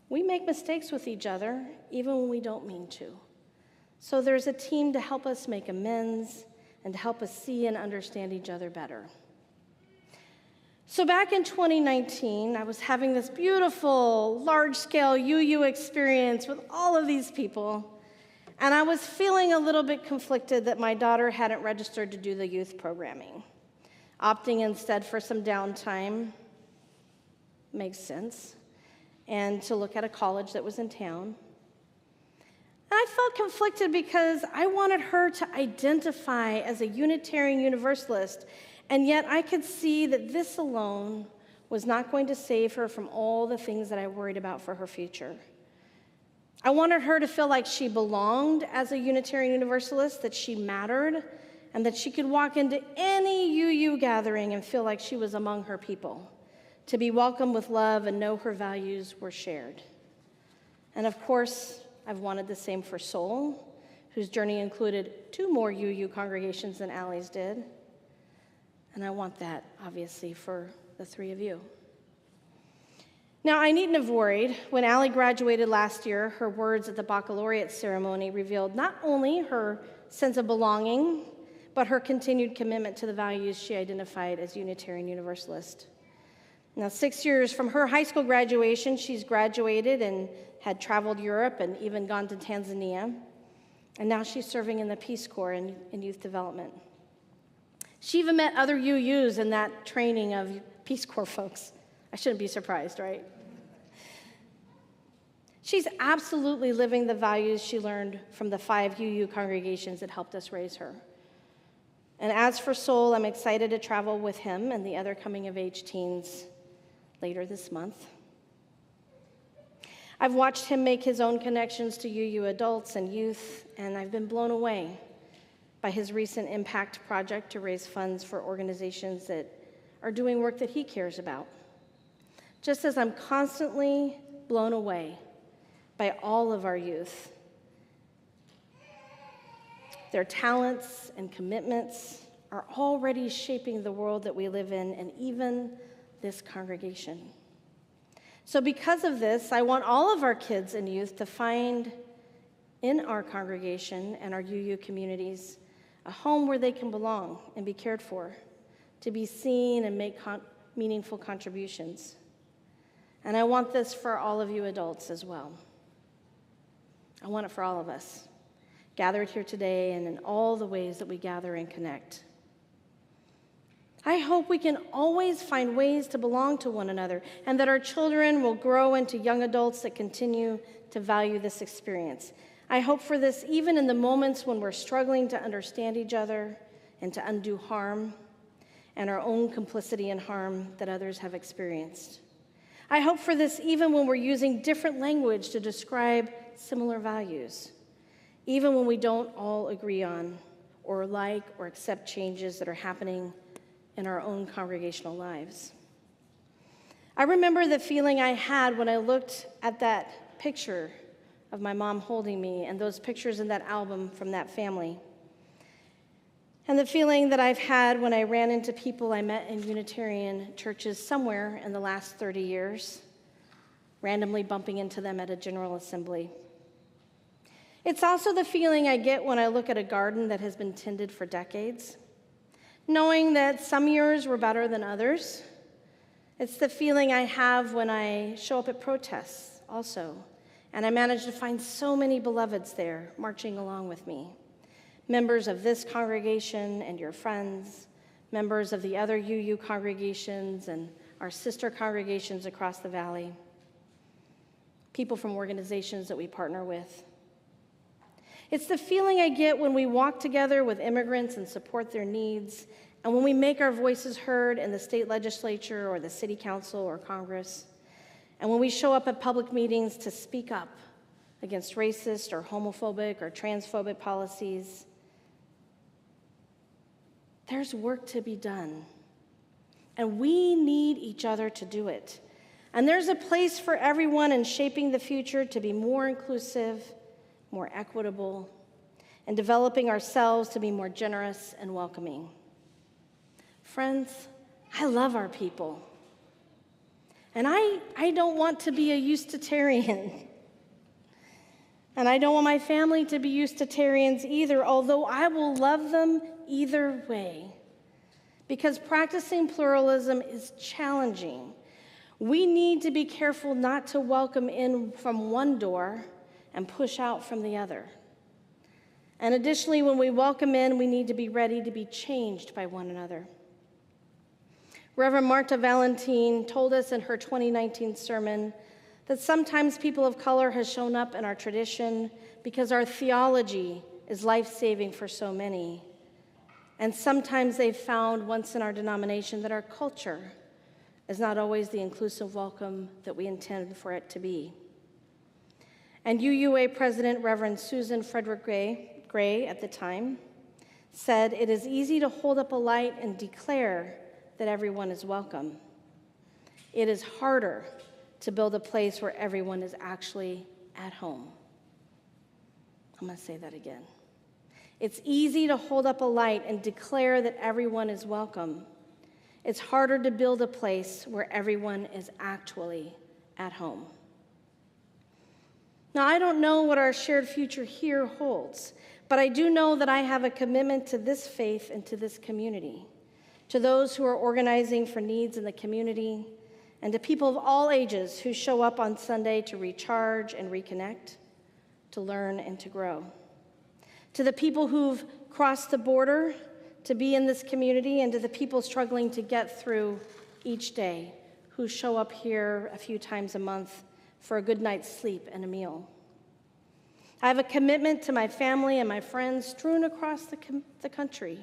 [SPEAKER 4] We make mistakes with each other, even when we don't mean to. So there's a team to help us make amends and to help us see and understand each other better. So back in 2019, I was having this beautiful, large-scale UU experience with all of these people, and I was feeling a little bit conflicted that my daughter hadn't registered to do the youth programming. Opting instead for some downtime makes sense, and to look at a college that was in town. And I felt conflicted because I wanted her to identify as a Unitarian Universalist, and yet I could see that this alone was not going to save her from all the things that I worried about for her future. I wanted her to feel like she belonged as a Unitarian Universalist, that she mattered, and that she could walk into any UU gathering and feel like she was among her people, to be welcomed with love and know her values were shared. And of course, I've wanted the same for Soul, whose journey included 2 more UU congregations than Allie's did. And I want that, obviously, for the 3 of you. Now, I needn't have worried. When Allie graduated last year, her words at the baccalaureate ceremony revealed not only her sense of belonging, but her continued commitment to the values she identified as Unitarian Universalist. Now, 6 years from her high school graduation, she's graduated and had traveled Europe and even gone to Tanzania. And now she's serving in the Peace Corps in youth development. She even met other UUs in that training of Peace Corps folks. I shouldn't be surprised, right? She's absolutely living the values she learned from the 5 UU congregations that helped us raise her. And as for Soul, I'm excited to travel with him and the other coming-of-age teens later this month. I've watched him make his own connections to UU adults and youth, and I've been blown away by his recent impact project to raise funds for organizations that are doing work that he cares about. Just as I'm constantly blown away by all of our youth. Their talents and commitments are already shaping the world that we live in, and even this congregation. So because of this, I want all of our kids and youth to find in our congregation and our UU communities a home where they can belong and be cared for, to be seen and make meaningful contributions. And I want this for all of you adults as well. I want it for all of us, gathered here today and in all the ways that we gather and connect. I hope we can always find ways to belong to one another, and that our children will grow into young adults that continue to value this experience. I hope for this even in the moments when we're struggling to understand each other and to undo harm and our own complicity in harm that others have experienced. I hope for this even when we're using different language to describe similar values, even when we don't all agree on or like or accept changes that are happening in our own congregational lives. I remember the feeling I had when I looked at that picture of my mom holding me and those pictures in that album from that family. And the feeling that I've had when I ran into people I met in Unitarian churches somewhere in the last 30 years, randomly bumping into them at a general assembly. It's also the feeling I get when I look at a garden that has been tended for decades, knowing that some years were better than others. It's the feeling I have when I show up at protests also, and I manage to find so many beloveds there marching along with me. Members of this congregation and your friends, members of the other UU congregations and our sister congregations across the valley, people from organizations that we partner with. It's the feeling I get when we walk together with immigrants and support their needs, and when we make our voices heard in the state legislature or the city council or Congress, and when we show up at public meetings to speak up against racist or homophobic or transphobic policies. There's work to be done, and we need each other to do it. And there's a place for everyone in shaping the future to be more inclusive, more equitable, and developing ourselves to be more generous and welcoming. Friends, I love our people. And I don't want to be a Eustatarian. And I don't want my family to be Eustatarians either, although I will love them either way. Because practicing pluralism is challenging. We need to be careful not to welcome in from one door and push out from the other. And additionally, when we welcome in, we need to be ready to be changed by one another. Reverend Marta Valentin told us in her 2019 sermon that sometimes people of color has shown up in our tradition because our theology is life-saving for so many. And sometimes they've found once in our denomination that our culture is not always the inclusive welcome that we intend for it to be. And UUA President Reverend Susan Frederick Gray at the time said, "It is easy to hold up a light and declare that everyone is welcome. It is harder to build a place where everyone is actually at home." I'm going to say that again. It's easy to hold up a light and declare that everyone is welcome. It's harder to build a place where everyone is actually at home. Now, I don't know what our shared future here holds, but I do know that I have a commitment to this faith and to this community, to those who are organizing for needs in the community, and to people of all ages who show up on Sunday to recharge and reconnect, to learn and to grow. To the people who've crossed the border to be in this community, and to the people struggling to get through each day, who show up here a few times a month for a good night's sleep and a meal. I have a commitment to my family and my friends strewn across the country.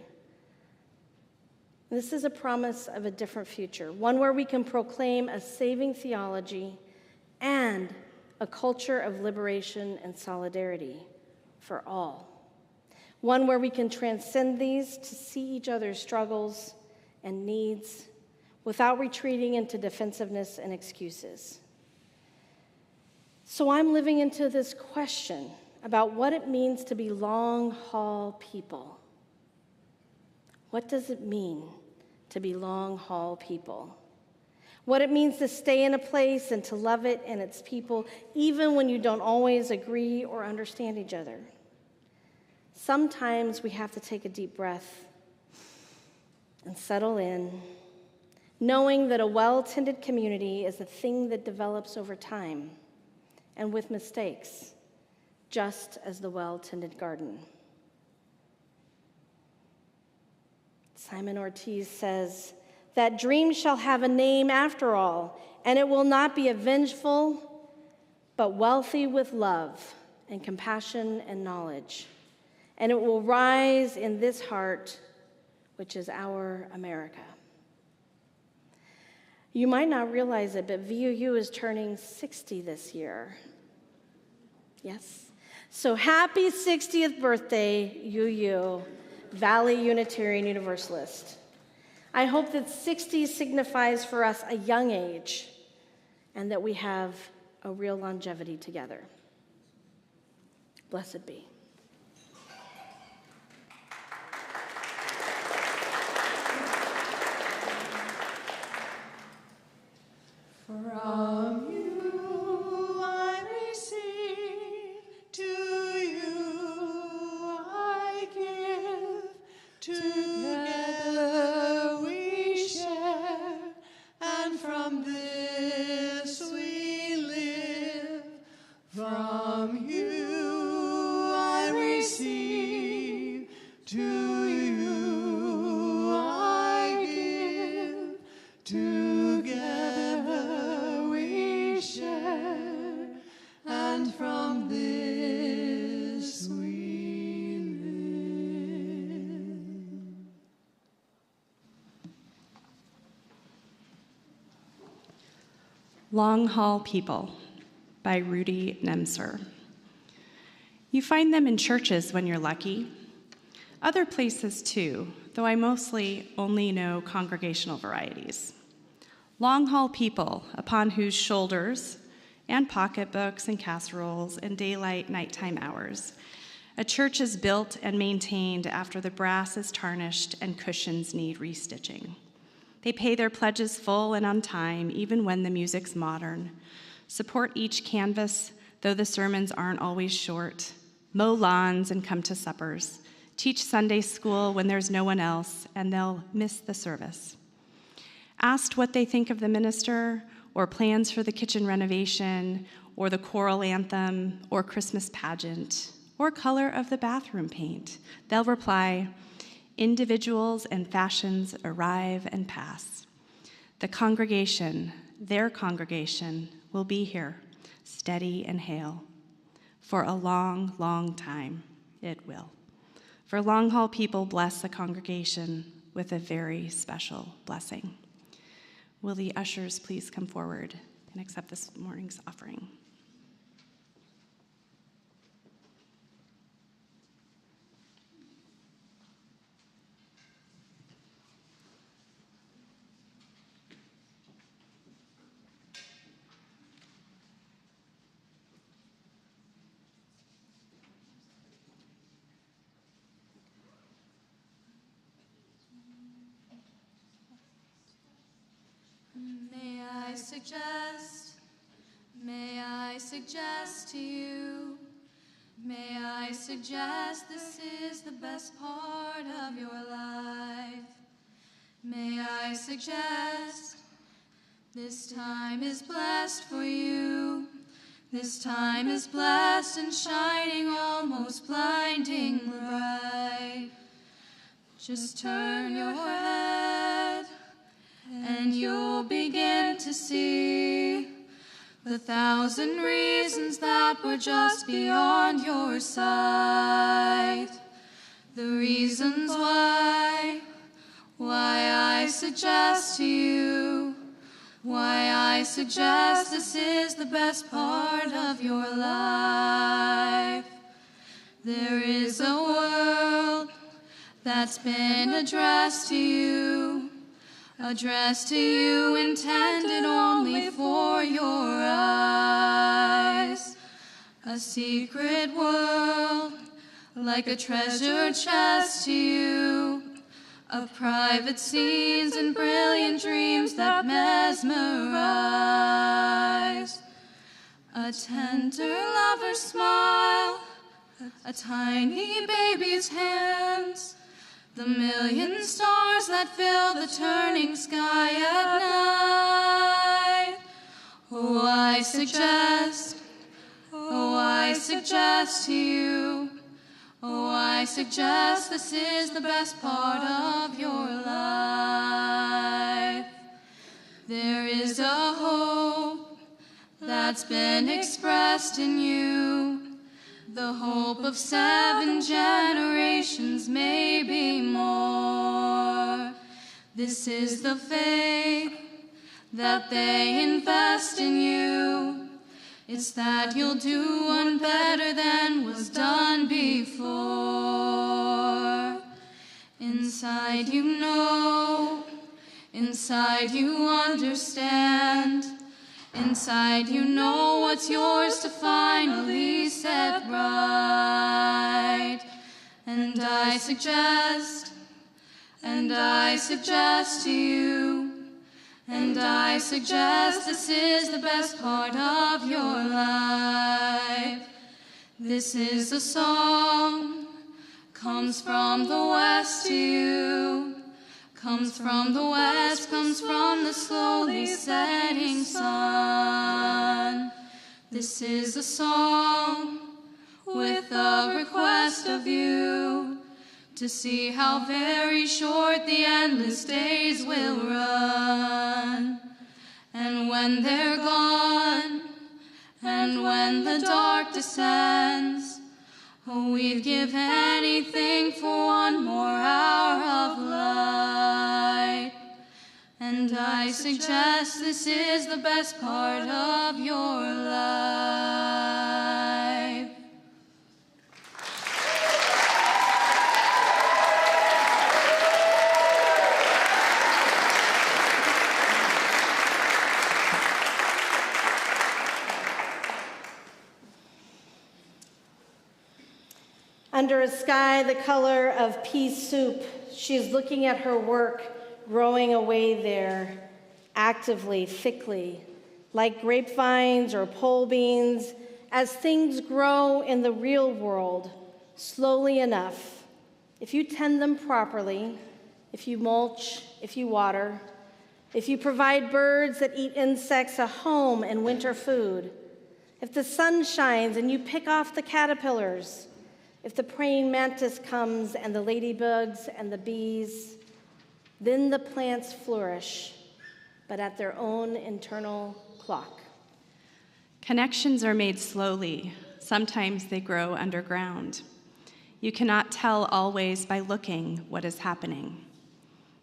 [SPEAKER 4] This is a promise of a different future, one where we can proclaim a saving theology and a culture of liberation and solidarity for all. One where we can transcend these to see each other's struggles and needs without retreating into defensiveness and excuses. So I'm living into this question about what it means to be long-haul people. What does it mean to be long-haul people? What it means to stay in a place and to love it and its people, even when you don't always agree or understand each other. Sometimes we have to take a deep breath and settle in, knowing that a well-tended community is a thing that develops over time and with mistakes, just as the well-tended garden. Simon Ortiz says, that dream shall have a name after all, and it will not be a vengeful, but wealthy with love and compassion and knowledge. And it will rise in this heart, which is our America. You might not realize it, but VUU is turning 60 this year. Yes? So happy 60th birthday, UU, Valley Unitarian Universalist. I hope that 60 signifies for us a young age and that we have a real longevity together. Blessed be.
[SPEAKER 9] From you I receive, to you I give, together we share, and from this we live. From you I receive, to you I give, together we share, and from this we live.
[SPEAKER 2] Long Haul People by Rudy Nemser. You find them in churches when you're lucky. Other places too, though I mostly only know congregational varieties. Long haul people upon whose shoulders, and pocketbooks and casseroles and daylight nighttime hours, a church is built and maintained after the brass is tarnished and cushions need restitching. They pay their pledges full and on time, even when the music's modern. Support each canvas, though the sermons aren't always short. Mow lawns and come to suppers. Teach Sunday school when there's no one else, and they'll miss the service. Asked what they think of the minister, or plans for the kitchen renovation, or the choral anthem, or Christmas pageant, or color of the bathroom paint, they'll reply, individuals and fashions arrive and pass. The congregation, their congregation, will be here, steady and hale. For a long, long time, it will. For long haul people bless the congregation with a very special blessing. Will the ushers please come forward and accept this morning's offering?
[SPEAKER 6] May I suggest to you, may I suggest this is the best part of your life. May I suggest this time is blessed for you. This time is blessed and shining almost blinding bright. Just turn your head and you'll begin to see the 1,000 reasons that were just beyond your sight. The reasons why I suggest to you, why I suggest this is the best part of your life. There is a world that's been addressed to you, intended only for your eyes. A secret world, like a treasure chest to you, of private scenes and brilliant dreams that mesmerize. A tender lover's smile, a tiny baby's hands, the million stars that that fill the turning sky at night. Oh, I suggest to you, oh, I suggest this is the best part of your life. There is a hope that's been expressed in you, the hope of 7 generations, maybe more. This is the faith that they invest in you. It's that you'll do one better than was done before. Inside you know, inside you understand, inside you know what's yours to finally set right. And I suggest to you, and I suggest this is the best part of your life. This is a song, comes from the west to you, comes from the west, comes from the slowly setting sun. This is a song with a request of you, to see how very short the endless days will run. And when they're gone, and when the dark descends, oh, we'd give anything for one more hour of light. And I suggest this is the best part of your life.
[SPEAKER 4] Under a sky the color of pea soup, she's looking at her work growing away there, actively, thickly, like grapevines or pole beans, as things grow in the real world, slowly enough. If you tend them properly, if you mulch, if you water, if you provide birds that eat insects a home and winter food, if the sun shines and you pick off the caterpillars, if the praying mantis comes and the ladybugs and the bees, then the plants flourish, but at their own internal clock.
[SPEAKER 2] Connections are made slowly. Sometimes they grow underground. You cannot tell always by looking what is happening.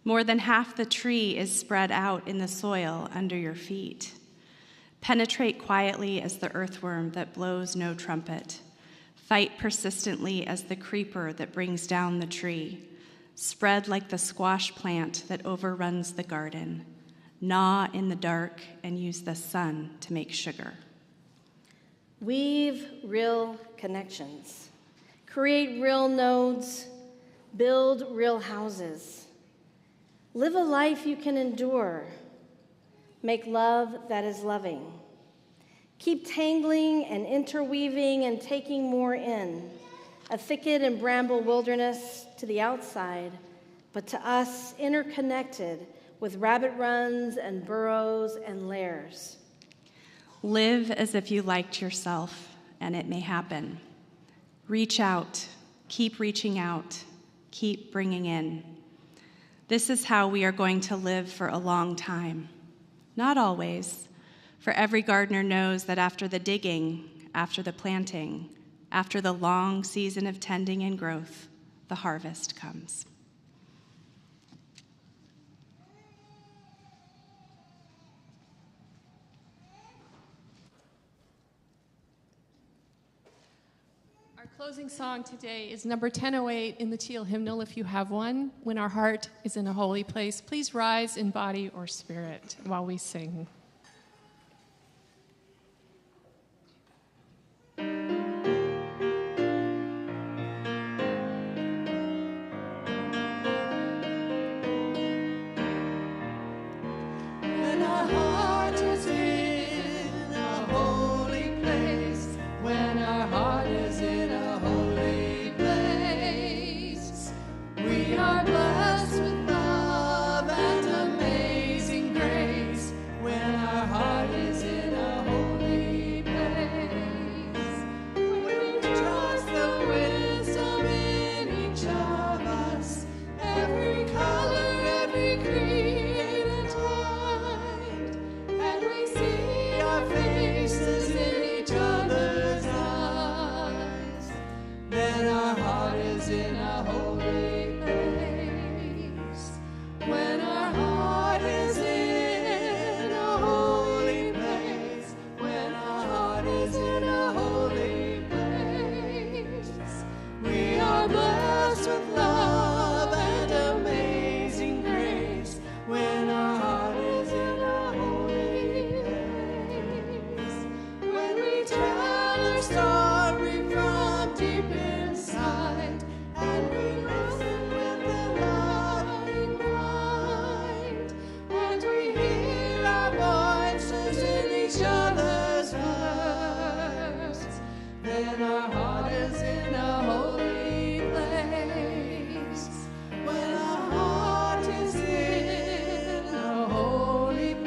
[SPEAKER 2] More than half the tree is spread out in the soil under your feet. Penetrate quietly as the earthworm that blows no trumpet. Fight persistently as the creeper that brings down the tree. Spread like the squash plant that overruns the garden. Gnaw in the dark and use the sun to make sugar.
[SPEAKER 4] Weave real connections. Create real nodes. Build real houses. Live a life you can endure. Make love that is loving. Keep tangling and interweaving and taking more in, a thicket and bramble wilderness to the outside, but to us interconnected with rabbit runs and burrows and lairs.
[SPEAKER 2] Live as if you liked yourself, and it may happen. Reach out, keep reaching out, keep bringing in. This is how we are going to live for a long time. Not always. For every gardener knows that after the digging, after the planting, after the long season of tending and growth, the harvest comes.
[SPEAKER 3] Our closing song today is number 1008 in the Teal Hymnal, if you have one. When our heart is in a holy place, please rise in body or spirit while we sing.
[SPEAKER 9] We are blessed with love.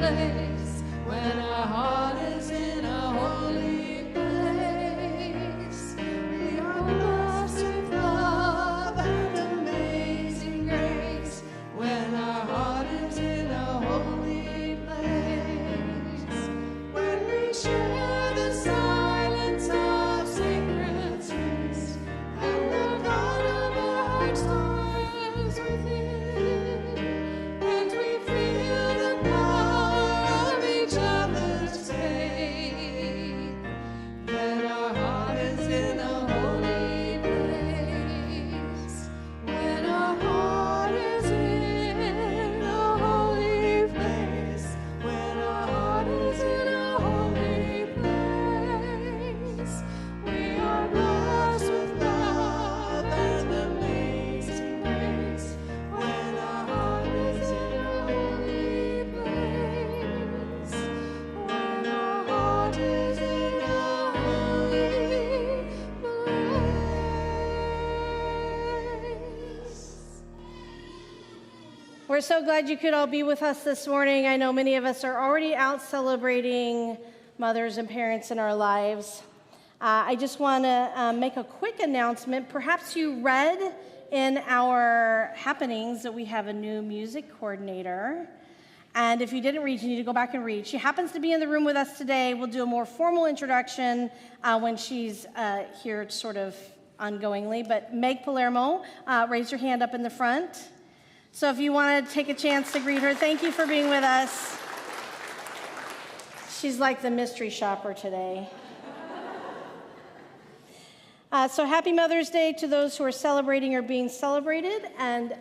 [SPEAKER 9] place, when our heart is in a holy place. We are blessed with love and amazing grace, when our heart is in a holy place. When we share the silence of sacred space, and the God of our hearts dwells within, and we feel the power of each other's faith, then our heart is in a holy place. When our heart is in a holy place, when our heart is in a holy place, we are blessed with love and amazing grace. When our heart is in a holy place, when our heart is in a holy place.
[SPEAKER 4] We're so glad you could all be with us this morning. I know many of us are already out celebrating mothers and parents in our lives. I just want to make a quick announcement. Perhaps you read in our happenings that we have a new music coordinator. And if you didn't read, you need to go back and read. She happens to be in the room with us today. We'll do a more formal introduction when she's here sort of ongoingly. But Meg Palermo, raise your hand up in the front. So if you want to take a chance to greet her, thank you for being with us. She's like the mystery shopper today. So happy Mother's Day to those who are celebrating or being celebrated, and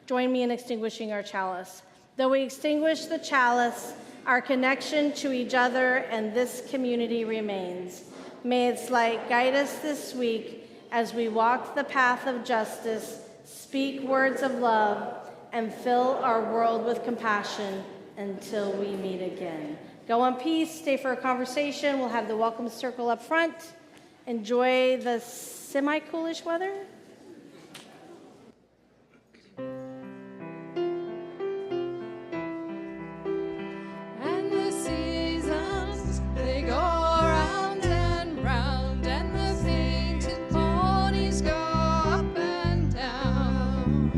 [SPEAKER 4] join me in extinguishing our chalice. Though we extinguish the chalice, our connection to each other and this community remains. May its light guide us this week as we walk the path of justice, speak words of love, and fill our world with compassion until we meet again. Go in peace, stay for a conversation. We'll have the welcome circle up front. Enjoy the semi-coolish weather.
[SPEAKER 9] And the seasons, they go round and round, and the painted ponies go up and down.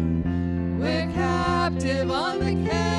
[SPEAKER 9] We're captive on the canvas.